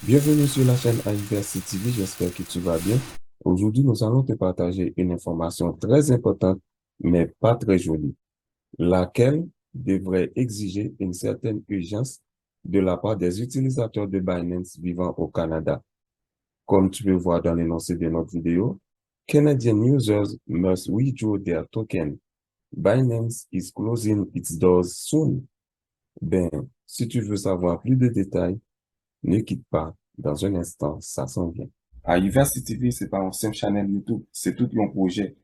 Bienvenue sur la chaîne University TV, j'espère que tu vas bien. Aujourd'hui, nous allons te partager une information très importante, mais pas très jolie, laquelle devrait exiger une certaine urgence de la part des utilisateurs de Binance vivant au Canada. Comme tu peux voir dans l'énoncé de notre vidéo, Canadian users must withdraw their token. Binance is closing its doors soon. Ben, si tu veux savoir plus de détails, ne quitte pas. Dans un instant, ça s'en vient. University TV, c'est pas un simple channel YouTube, c'est tout un projet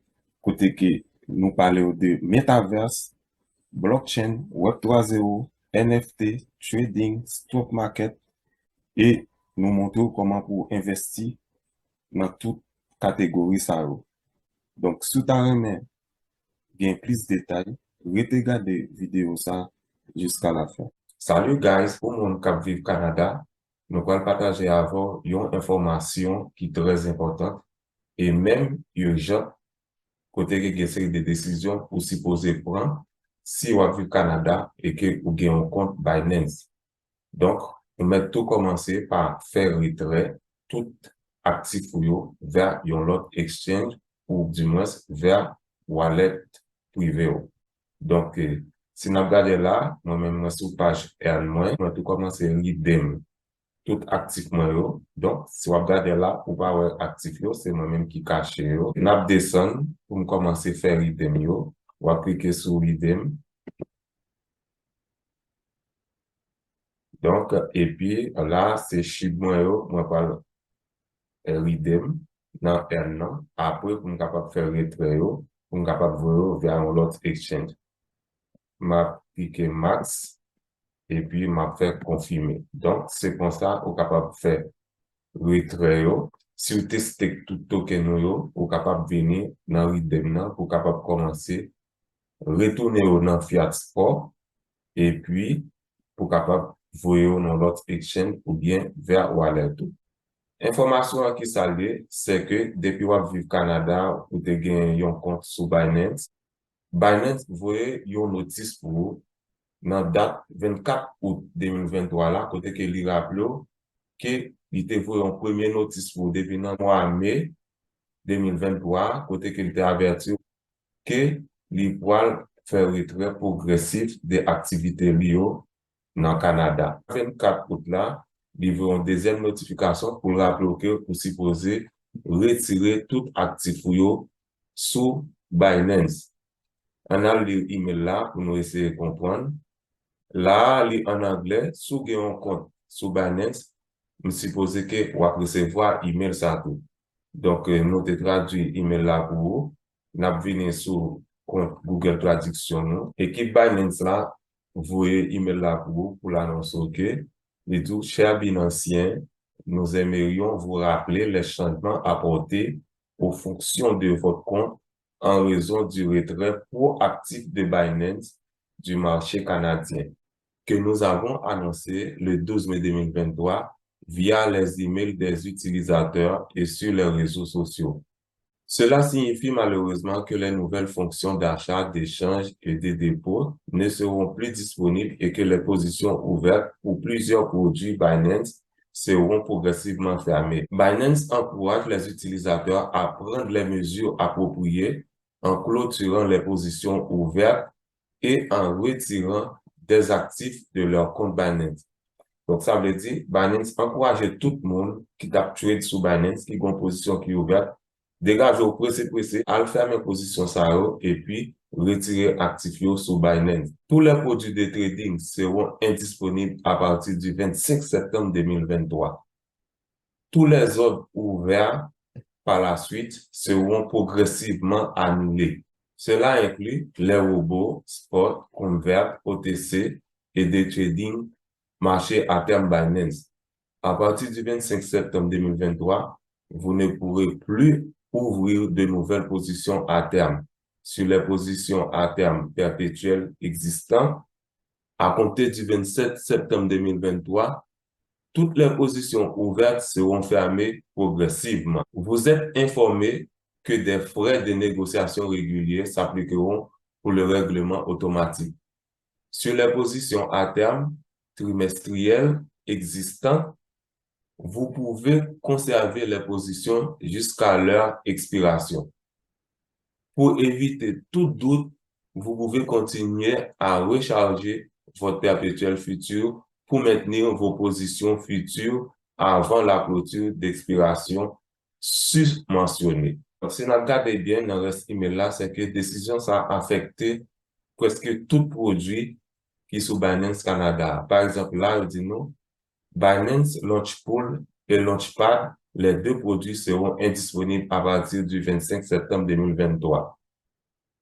côté que nous parlons de metaverse, blockchain, Web 3.0, NFT, trading, stock market et nous montrons comment pour investir dans toute catégorie ça. Donc, si tu as bien plus de détails, regarde vidéo ça jusqu'à la fin. Salut guys, pour mon cap Vive Canada, nous allons partager avant une information qui est très importante et même urgente côté que une série de décisions pour s'y poser prendre si vous vivez Canada et que vous avez un compte Binance. Donc, nous mettons tout commencer par faire retrait tout actif vers un autre exchange ou du moins vers wallet privé. Donc, si nous regardons là, moi-même, moi, sur page R-, moi, tout commencer à redeem tout actif moi yo. Donc, si vous regardez là, pour pas avoir actif yo, c'est moi-même qui cache yo. N'a descend pour me commencer à faire redeem yo. On va cliquer sur redeem. Donc, et puis, là, c'est chip moi yo, moi, par redeem dans R-, après, pour me capable faire retrait yo, pour me capable voir vers un autre exchange. M'a cliqué max. Et puis m'a fait confirmer. Donc, c'est comme ça, on est capable de faire retrait yo. Si vous testez tout token yo, vous capable de venir dans Redeem nan, pour capable commencer retourner dans Fiat Sport et puis pour capable voyer dans l'autre exchange ou bien vers wallet. Information qui salue, c'est que depuis que vous Canada, vous avez gagné un compte sur Binance. Binance voyez une notice pour vous dans date 24 août 2023 là, côté que li rappelé que il était voué en premier notice pour depuis dans mois mai 2023, côté que il était averti que li pourra faire retrait progressif des activités liées dans le Canada. 24 août là, il y a une deuxième notification pour rappeler que pour supposer retirer tout actif sous Binance. On a l'email là pour nous essayer de comprendre. Là, en anglais, si vous avez un compte sur Binance, je suppose que vous allez recevoir email ça tout. Donc, nous avons traduit email là pour vous. Nous avons venu sur compte Google Traduction. Équipe Binance là, vous avez email là pour vous, pour l'annoncer que, et tout, chers Binanciens, nous aimerions vous rappeler les changements apportés aux fonctions de votre compte en raison du retrait proactif de Binance du marché canadien que nous avons annoncé le 12 mai 2023 via les emails des utilisateurs et sur les réseaux sociaux. Cela signifie malheureusement que les nouvelles fonctions d'achat, d'échange et de dépôt ne seront plus disponibles et que les positions ouvertes pour plusieurs produits Binance seront progressivement fermées. Binance encourage les utilisateurs à prendre les mesures appropriées en clôturant les positions ouvertes et en retirant des actifs de leur compte Binance. Donc, ça veut dire, Binance encourage tout le monde qui tape trade sur Binance, qui a une position qui est ouverte, dégager au pressé, à le faire mes positions ça et puis retirer actifs sur Binance. Tous les produits de trading seront indisponibles à partir du 25 septembre 2023. Tous les ordres ouverts par la suite seront progressivement annulés. Cela inclut les robots, spot, convert, OTC et des trading marché à terme Binance. À partir du 25 septembre 2023, vous ne pourrez plus ouvrir de nouvelles positions à terme sur les positions à terme perpétuelles existantes. À compter du 27 septembre 2023, toutes les positions ouvertes seront fermées progressivement. Vous êtes informé que des frais de négociation réguliers s'appliqueront pour le règlement automatique. Sur les positions à terme trimestrielles existantes, vous pouvez conserver les positions jusqu'à leur expiration. Pour éviter tout doute, vous pouvez continuer à recharger votre perpétuel futur pour maintenir vos positions futures avant la clôture d'expiration susmentionnée. Si nous regardons bien dans le email là, c'est que décision ça a affecté presque tout produit qui est sur Binance Canada. Par exemple, là, on dit non, Binance Launchpool et Launchpad, les deux produits seront indisponibles à partir du 25 septembre 2023.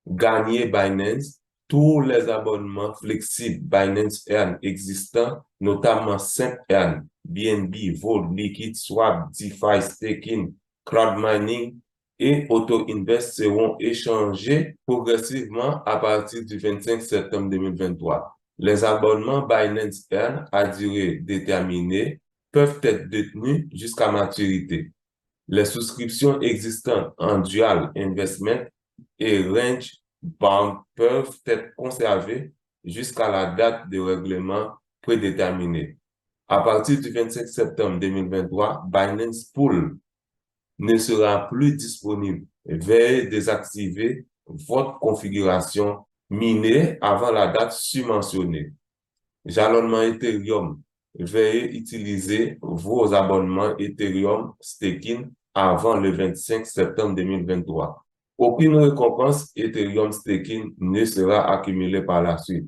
Gagner Binance, tous les abonnements flexibles Binance Earn existants, notamment Simp Earn, BNB, Volt, Liquid, Swap, DeFi, Staking, Cloud Mining et Auto Invest seront échangés progressivement à partir du 25 septembre 2023. Les abonnements Binance Earn à durée déterminée peuvent être détenus jusqu'à maturité. Les souscriptions existantes en Dual Investment et Range Bound peuvent être conservées jusqu'à la date de règlement prédéterminée. À partir du 25 septembre 2023, Binance Pool ne sera plus disponible. Veuillez désactiver votre configuration minée avant la date submentionnée. Jalonnement Ethereum. Veuillez utiliser vos abonnements Ethereum Staking avant le 25 septembre 2023. Aucune récompense Ethereum Staking ne sera accumulée par la suite.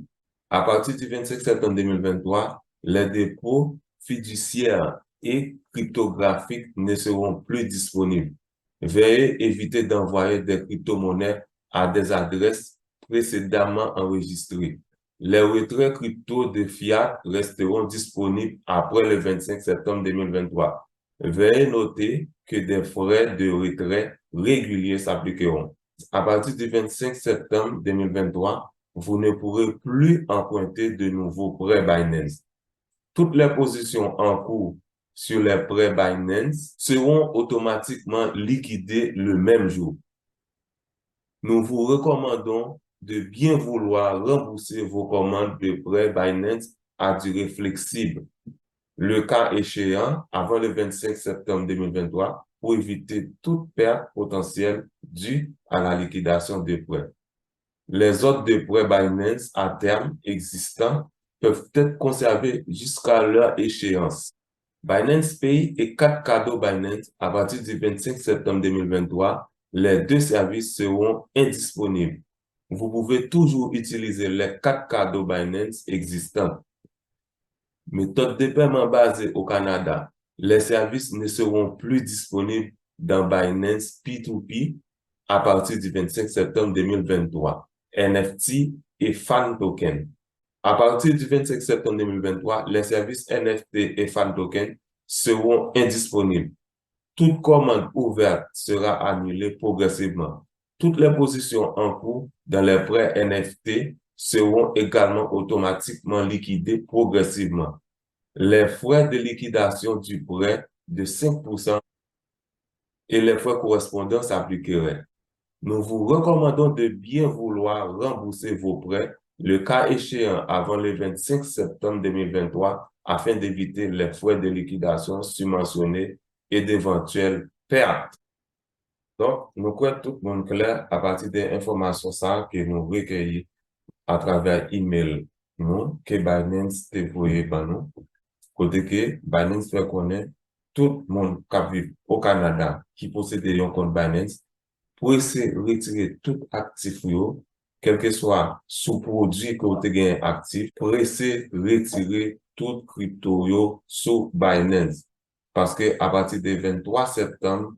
À partir du 25 septembre 2023, les dépôts fiduciaires et cryptographiques ne seront plus disponibles. Veuillez éviter d'envoyer des crypto-monnaies à des adresses précédemment enregistrées. Les retraits crypto de fiat resteront disponibles après le 25 septembre 2023. Veuillez noter que des frais de retrait réguliers s'appliqueront. À partir du 25 septembre 2023, vous ne pourrez plus emprunter de nouveaux prêts Binance. Toutes les positions en cours sur les prêts Binance seront automatiquement liquidées le même jour. Nous vous recommandons de bien vouloir rembourser vos commandes de prêts Binance à durée flexible, le cas échéant avant le 25 septembre 2023 pour éviter toute perte potentielle due à la liquidation des prêts. Les ordres de prêts Binance à terme existants peuvent être conservés jusqu'à leur échéance. Binance Pay et 4 cadeaux Binance à partir du 25 septembre 2023, les deux services seront indisponibles. Vous pouvez toujours utiliser les 4 cadeaux Binance existants. Méthode de paiement basée au Canada. Les services ne seront plus disponibles dans Binance P2P à partir du 25 septembre 2023. NFT et Fan Token. À partir du 25 septembre 2023, les services NFT et Fan Token seront indisponibles. Toute commande ouverte sera annulée progressivement. Toutes les positions en cours dans les prêts NFT seront également automatiquement liquidées progressivement. Les frais de liquidation du prêt de 5% et les frais correspondants s'appliqueraient. Nous vous recommandons de bien vouloir rembourser vos prêts, le cas échéant avant le 25 septembre 2023, afin d'éviter les frais de liquidation subventionnés et d'éventuelles pertes. Donc, nous croyons tout le monde clair à partir des informations que nous recueillons à travers email, nous, que Binance dévoyé par nous. Côté que Binance fait connaître tout le monde qui vit au Canada qui possède un compte Binance pour essayer de retirer tout actif, quel que soit sous-produit que vous avez actif, pour essayer de retirer tout crypto sur Binance. Parce que à partir du 23 septembre,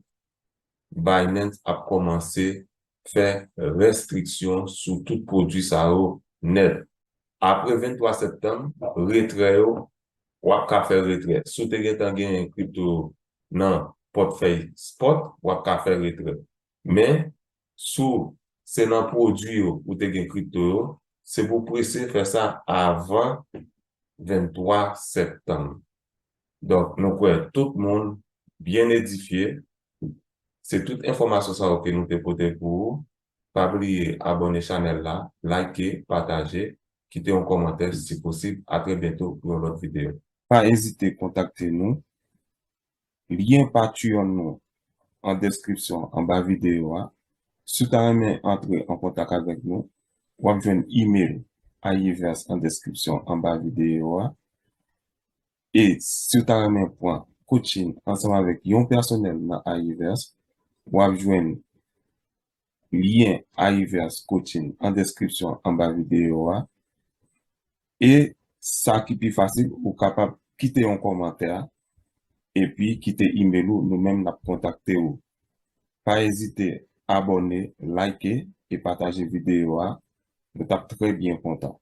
Binance a commencé à faire restriction sur tout produit ça net. Après 23 septembre, retrait ou à faire retrait. Si tu as un crypto dans portefeuille spot, ou à faire retrait. Mais, sous c'est un produit ou tu as un crypto, c'est pour presser faire ça avant 23 septembre. Donc, nous croyons tout le monde bien édifié. C'est toute information ça que nous te porter pour vous. Pas oublier abonner channel là, liker, partager, quitter un commentaire si possible. À très bientôt pour une autre vidéo. Pas hésiter à contacter nous lien Patreon nous en description en bas vidéo. Si tu as aimé entrer en contact avec nous, ou avez un email à Yves en description en bas vidéo. Et si tu as aimé point coaching ensemble avec un personnel dans Aivers, ou avez un lien Aivers coaching en description en bas vidéo. Et ça qui est plus facile, ou capable de quitter un commentaire et puis quitter email ou nous-mêmes la contacter ou. Pas hésiter à abonner, liker et partager vidéo. Nous sommes très bien contents.